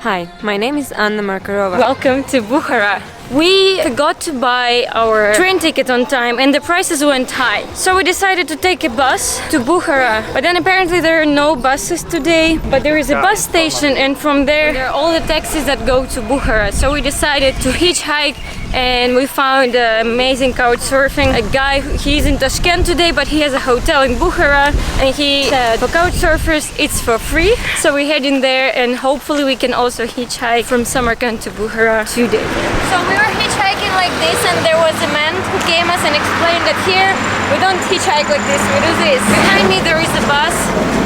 Hi, my name is Anna Markarova. Welcome to Bukhara. We forgot to buy our train ticket on time and the prices went high. So we decided to take a bus to Bukhara. But then apparently there are no buses today. But there is a bus station and from there are all the taxis that go to Bukhara. So we decided to hitchhike and we found amazing couchsurfing. A guy, he's in Tashkent today but he has a hotel in Bukhara and he said for couchsurfers it's for free. So we head in there and hopefully we can also hitchhike from Samarkand to Bukhara today. So we were hitchhiking like this and there was a man who came us and explained that here we don't hitchhike like this, we do this. Behind me there is a bus.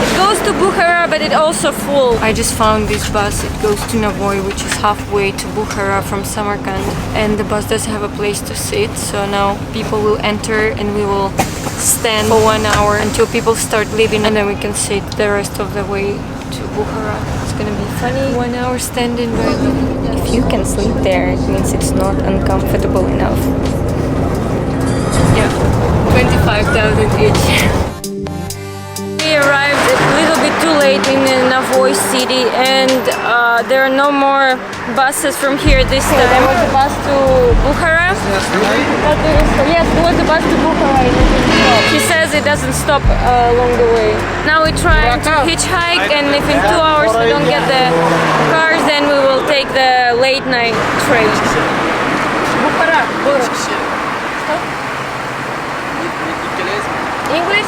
It goes to Bukhara but it also full. I just found this bus. It goes to Navoy, which is halfway to Bukhara from Samarkand, and the bus does have a place to sit, so now people will enter and we will stand for 1 hour until people start leaving and then we can sit the rest of the way to Bukhara. It's gonna be funny. 1 hour standing by the... If you can sleep there, it means it's not uncomfortable enough. Yeah, 25,000 each. We arrived a little bit too late in Navoy city and there are no more buses from here this time. There was a bus to Bukhara. Yes, there was a bus to Bukhara. He says it doesn't stop along the way. Now we try to hitchhike and if in 2 hours we don't get the cars then we will take the late night train. Bukhara. Stop. English?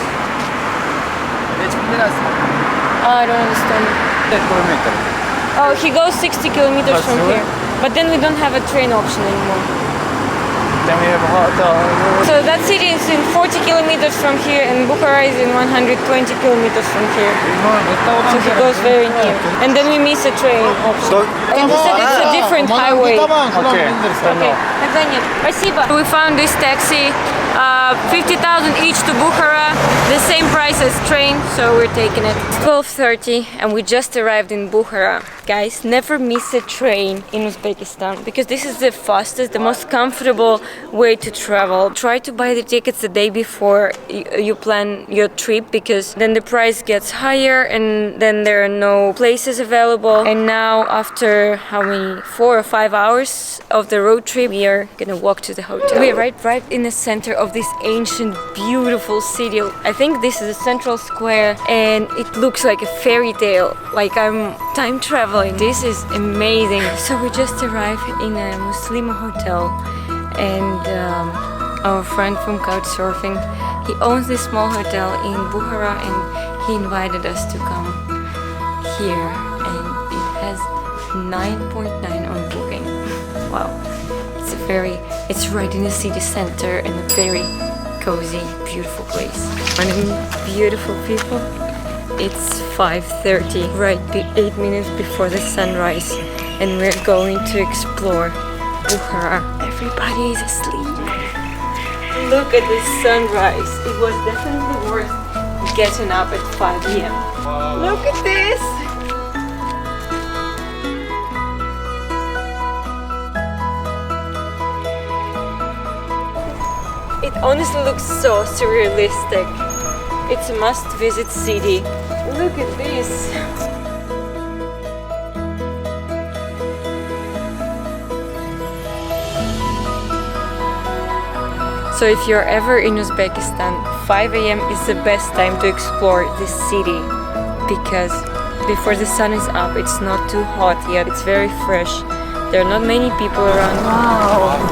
I don't understand. Oh, he goes 60 kilometers from here. But then we don't have a train option anymore. So that city is in 40 kilometers from here and Bukhara is in 120 kilometers from here. So he goes very near. And then we miss a train option. And he said it's a different highway. Okay. Тогда нет. Спасибо. We found this taxi. 50,000 each to Bukhara, the same price as train, so we're taking it. It's 12:30 and we just arrived in Bukhara. Guys, never miss a train in Uzbekistan because this is the fastest, the most comfortable way to travel. Try to buy the tickets the day before you plan your trip because then the price gets higher and then there are no places available. And now after how many 4 or 5 hours of the road trip, we are gonna walk to the hotel. We are right in the center of this ancient, beautiful city. I think this is a central square and it looks like a fairy tale, like I'm time traveling. This is amazing. So we just arrived in a Muslim hotel and our friend from Couchsurfing, he owns this small hotel in Bukhara and he invited us to come here and it has 9.9 on booking. Wow. It's right in the city center and a very cozy, beautiful place. Morning, beautiful people. It's 5:30, right 8 minutes before the sunrise, and we're going to explore Bukhara. Everybody is asleep. Look at the sunrise. It was definitely worth getting up at 5 a.m. Wow. Look at this. It honestly looks so surrealistic. It's a must-visit city. Look at this. So if you're ever in Uzbekistan, 5 a.m. is the best time to explore this city because before the sun is up, it's not too hot yet. It's very fresh. There are not many people around.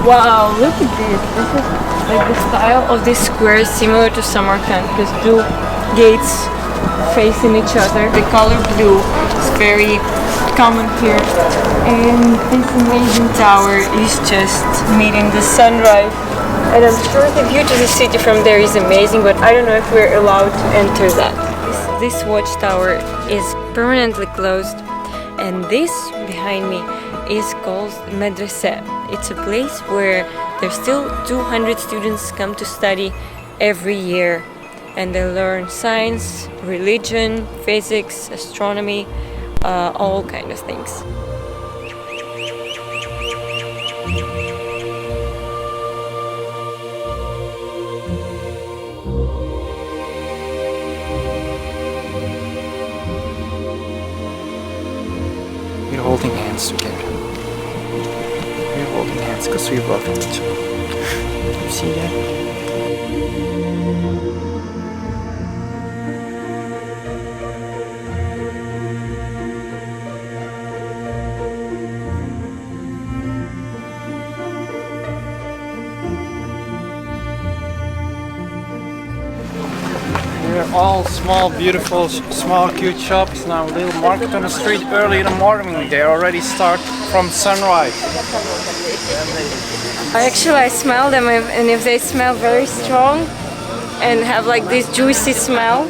Wow, look at this. This is like the style of this square is similar to Samarkand because two gates facing each other. The color blue is very common here. And this amazing tower is just meeting the sunrise. And I'm sure the view to the city from there is amazing, but I don't know if we're allowed to enter that. This watchtower is permanently closed and this behind me is called Madrasa. It's a place where there's still 200 students come to study every year and they learn science, religion, physics, astronomy, all kind of things. hold holding hands together. We're holding hands because we love each other. You see that? They're all small, beautiful, small, cute shops. Now a little market on the street early in the morning. They already start from sunrise. I smell them, and if they smell very strong and have like this juicy smell,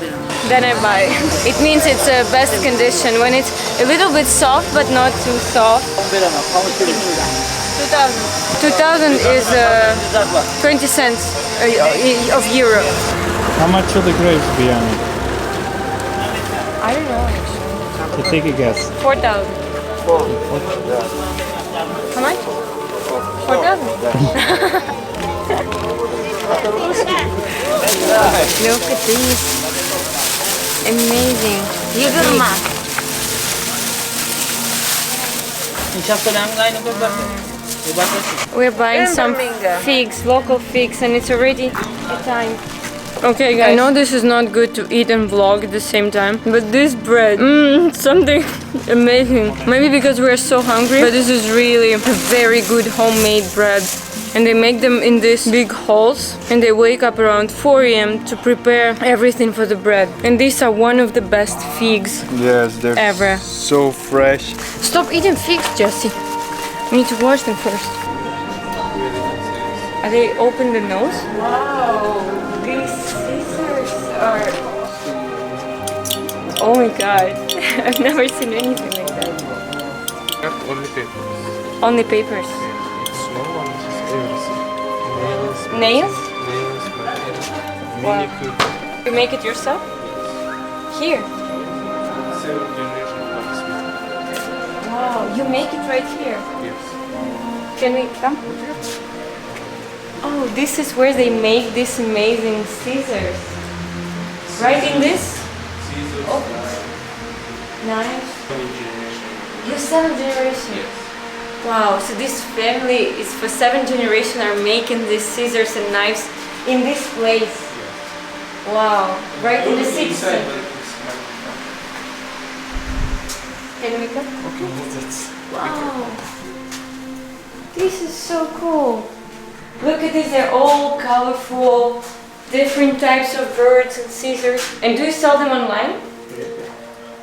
then I buy. It means it's the best condition. When it's a little bit soft but not too soft. 2000 is 20 cents of euro. How much will the grapes be on it? I don't know actually. To take a guess. 4,000. How much? 4,000. Look at these. Amazing. We're buying some figs, local figs, and it's already time. Okay guys, I know this is not good to eat and vlog at the same time, but this bread, something amazing. Maybe because we're so hungry, but this is really a very good homemade bread. And they make them in these big halls, and they wake up around 4 a.m. to prepare everything for the bread. And these are one of the best figs ever. So fresh. Stop eating figs, Jesse. We need to wash them first. Are they open the nose? Wow, these scissors are... Oh my god, I've never seen anything like that. Only papers. Only papers. Small ones, everything. Nails? Nails, Wow. You make it yourself? Here? 7 generation blacksmith. Wow, you make it right here? Yes. Can we come? Oh, this is where they make these amazing scissors. Right in this? Oh. Nice. You're 7th generation? Yes. Wow, so this family is for 7th generation are making these scissors and knives in this place. Wow, right in the 6th. Can we come? Okay, that's... Wow, this is so cool. Look at this, they're all colorful, different types of birds and scissors. And do you sell them online?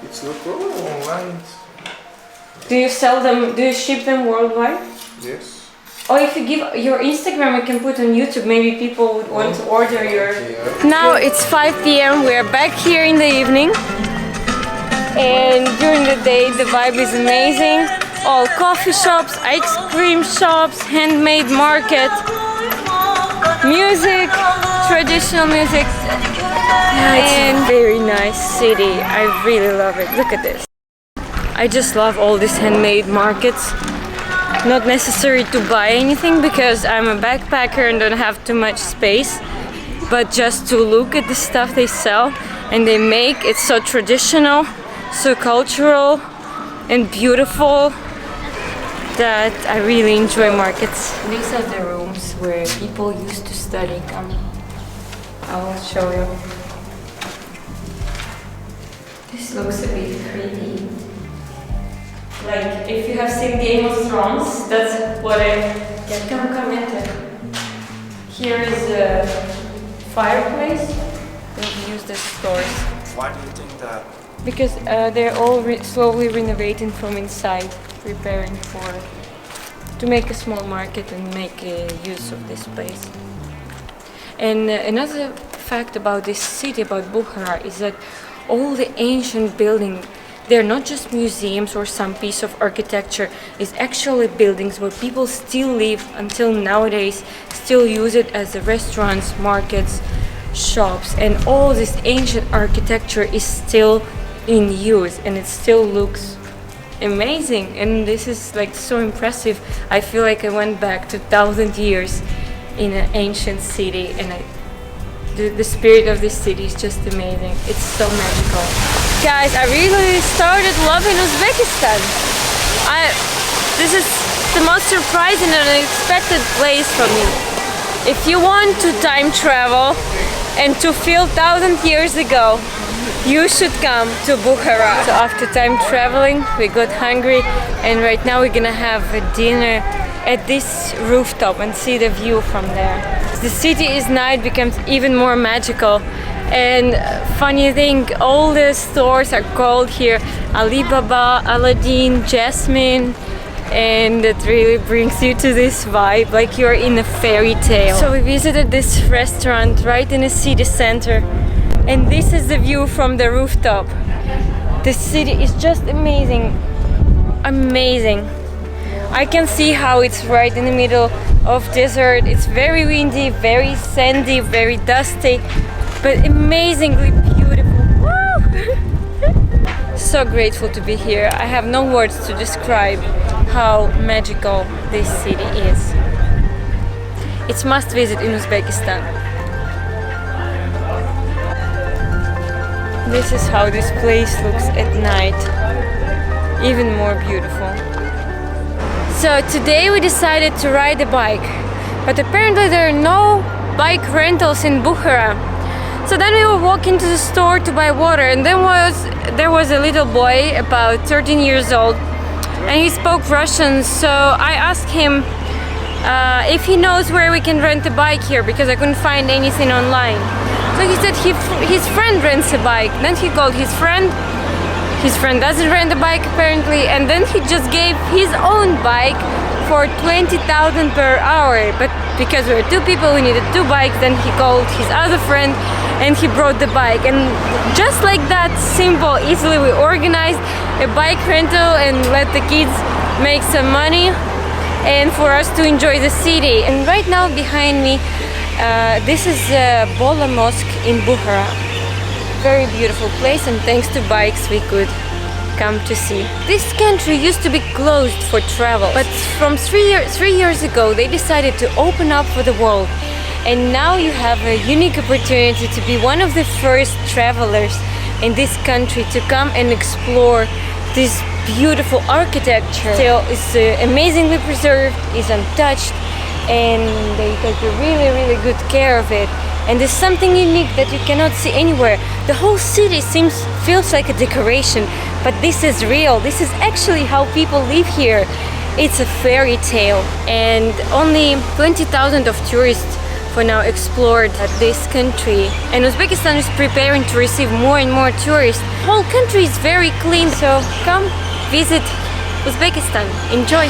It's no problem online. Do you sell them, do you ship them worldwide? Yes. Or if you give your Instagram, I can put on YouTube, maybe people would want to order your... Now it's 5 p.m, we're back here in the evening. And during the day the vibe is amazing. All coffee shops, ice cream shops, handmade market, music, traditional music. It's a very nice city. I really love it. Look at this. I just love all these handmade markets. Not necessary to buy anything because I'm a backpacker and don't have too much space, but just to look at the stuff they sell and they make. It's so traditional, so cultural and beautiful that I really enjoy markets. These are the rooms where people used to study. Come, I'll show you. This looks a bit creepy. Like if you have seen Game of Thrones, that's what I get. Come enter. Here is a fireplace. They'll use the stores. Why do you think that? Because they're all slowly renovating from inside, preparing to make a small market and make use of this place. And another fact about this city, about Bukhara, is that all the ancient buildings, they're not just museums or some piece of architecture. It's actually buildings where people still live until nowadays, still use it as restaurants, markets, shops, and all this ancient architecture is still in use and it still looks amazing. And this is like so impressive. I feel like I went back to 1,000 years in an ancient city, and the spirit of this city is just amazing. It's so magical. Guys, I really started loving Uzbekistan. This is the most surprising and unexpected place for me. If you want to time travel and to feel 1,000 years ago, you should come to Bukhara. So after time traveling, we got hungry, and right now we're gonna have a dinner at this rooftop and see the view from there. The city is night becomes even more magical. And funny thing, all the stores are called here Alibaba, Aladdin, Jasmine, and it really brings you to this vibe like you're in a fairy tale. So we visited this restaurant right in the city center, and this is the view from the rooftop. The city is just amazing, amazing. I can see how it's right in the middle of desert. It's very windy, very sandy, very dusty, but amazingly beautiful. Woo! So grateful to be here. I have no words to describe how magical this city is. It's must visit in Uzbekistan. This is how this place looks at night. Even more beautiful. So today we decided to ride a bike, but apparently there are no bike rentals in Bukhara. So then we were walking to the store to buy water, and then there was a little boy about 13 years old, and he spoke Russian. So I asked him if he knows where we can rent a bike here, because I couldn't find anything online. So he said his friend rents a bike. Then he called his friend. His friend doesn't rent a bike apparently, and then he just gave his own bike for 20,000 per hour. But because we were two people, we needed two bikes. Then he called his other friend and he brought the bike. And just like that, simple, easily, we organized a bike rental and let the kids make some money and for us to enjoy the city. And right now behind me, this is Bola Mosque in Bukhara. Very beautiful place, and thanks to bikes we could come to see. This country used to be closed for travel, but from 3 years ago they decided to open up for the world, and now you have a unique opportunity to be one of the first travelers in this country to come and explore this beautiful architecture. Still is amazingly preserved, is untouched, and they take really good care of it. And there's something unique that you cannot see anywhere. The whole city feels like a decoration, but this is real. This is actually how people live here. It's a fairy tale, and only 20,000 of tourists for now explored this country. And Uzbekistan is preparing to receive more and more tourists. The whole country is very clean, so come visit Uzbekistan. Enjoy.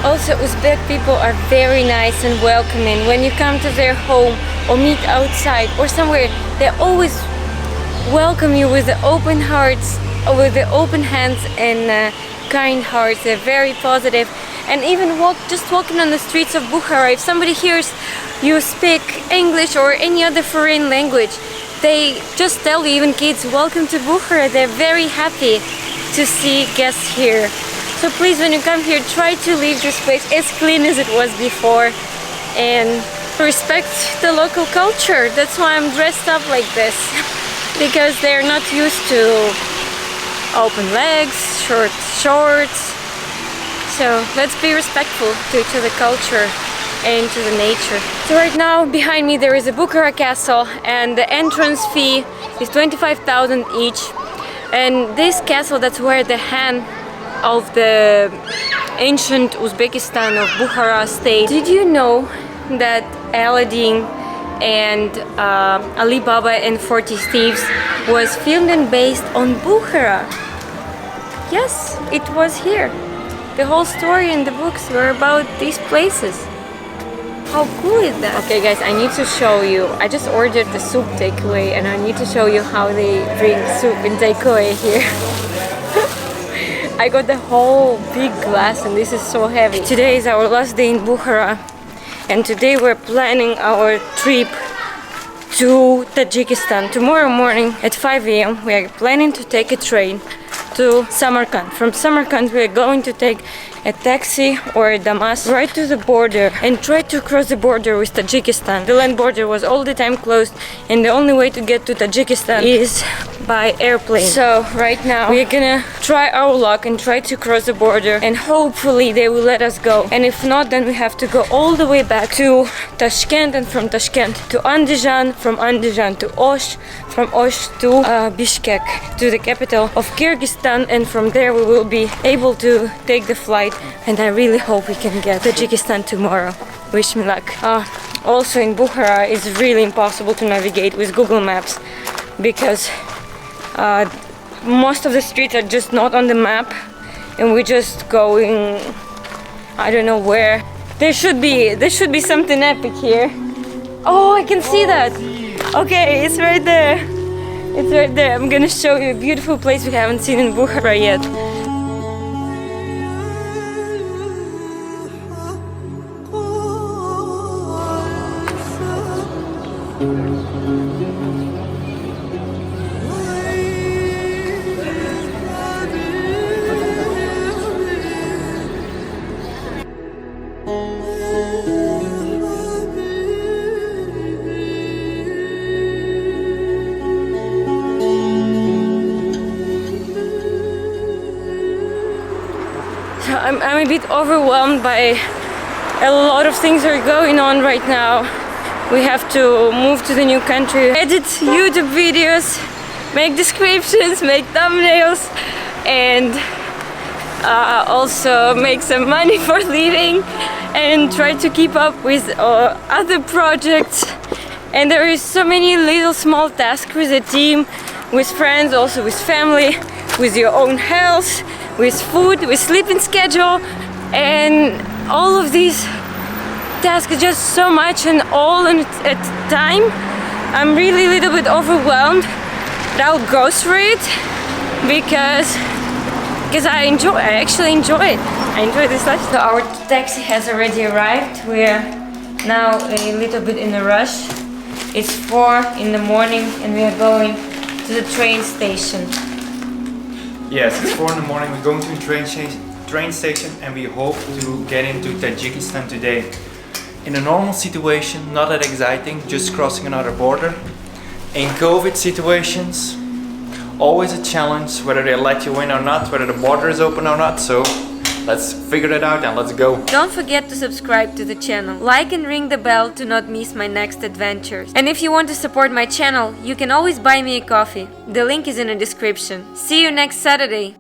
Also, Uzbek people are very nice and welcoming. When you come to their home or meet outside or somewhere, they always welcome you with the open hearts, with the open hands and kind hearts. They're very positive. And even just walking on the streets of Bukhara, if somebody hears you speak English or any other foreign language, they just tell you, even kids, welcome to Bukhara. They're very happy to see guests here. So please, when you come here, try to leave this place as clean as it was before and respect the local culture. That's why I'm dressed up like this, because they're not used to open legs, short shorts. So let's be respectful to the culture and to the nature. So right now behind me there is a Bukhara castle, and the entrance fee is 25,000 each. And this castle, that's where the hand of the ancient Uzbekistan of Bukhara stayed. Did you know that Aladdin and Alibaba and 40 Thieves was filmed and based on Bukhara? Yes, it was here. The whole story and the books were about these places. How cool is that? Okay guys, I need to show you. I just ordered the soup takeaway, and I need to show you how they bring soup in takeaway here. I got the whole big glass, and this is so heavy. Today is our last day in Bukhara, and today we're planning our trip to Tajikistan. Tomorrow morning at 5 a.m. we are planning to take a train to Samarkand. From Samarkand we are going to take a taxi or a Damas right to the border and try to cross the border with Tajikistan. The land border was all the time closed, and the only way to get to Tajikistan is by airplane. So right now we're gonna try our luck and try to cross the border, and hopefully they will let us go. And if not, then we have to go all the way back to Tashkent, and from Tashkent to Andijan, from Andijan to Osh, from Osh to Bishkek, to the capital of Kyrgyzstan, and from there we will be able to take the flight. And I really hope we can get Tajikistan tomorrow. Wish me luck. Also in Bukhara it's really impossible to navigate with Google Maps because most of the streets are just not on the map, and we're just going I don't know where. There should be something epic here. Oh, I can see that. Okay, it's right there. It's right there. I'm gonna show you a beautiful place we haven't seen in Bukhara yet. I'm a bit overwhelmed by a lot of things that are going on right now. We have to move to the new country, edit YouTube videos, make descriptions, make thumbnails, and also make some money for living, and try to keep up with other projects. And there is so many little small tasks with a team, with friends, also with family, with your own health, with food, with sleeping schedule, and all of these tasks are just so much and all at a time. I'm really a little bit overwhelmed, but I'll go through it because I actually enjoy it. I enjoy this lifestyle. So our taxi has already arrived. We're now a little bit in a rush. It's 4 in the morning and we are going to the train station. Yes, it's 4 in the morning. We're going to a train station and we hope to get into Tajikistan today. In a normal situation, not that exciting, just crossing another border. In COVID situations, always a challenge whether they let you in or not, whether the border is open or not. So let's figure it out and let's go. Don't forget to subscribe to the channel, like and ring the bell to not miss my next adventures. And if you want to support my channel, you can always buy me a coffee. The link is in the description. See you next Saturday.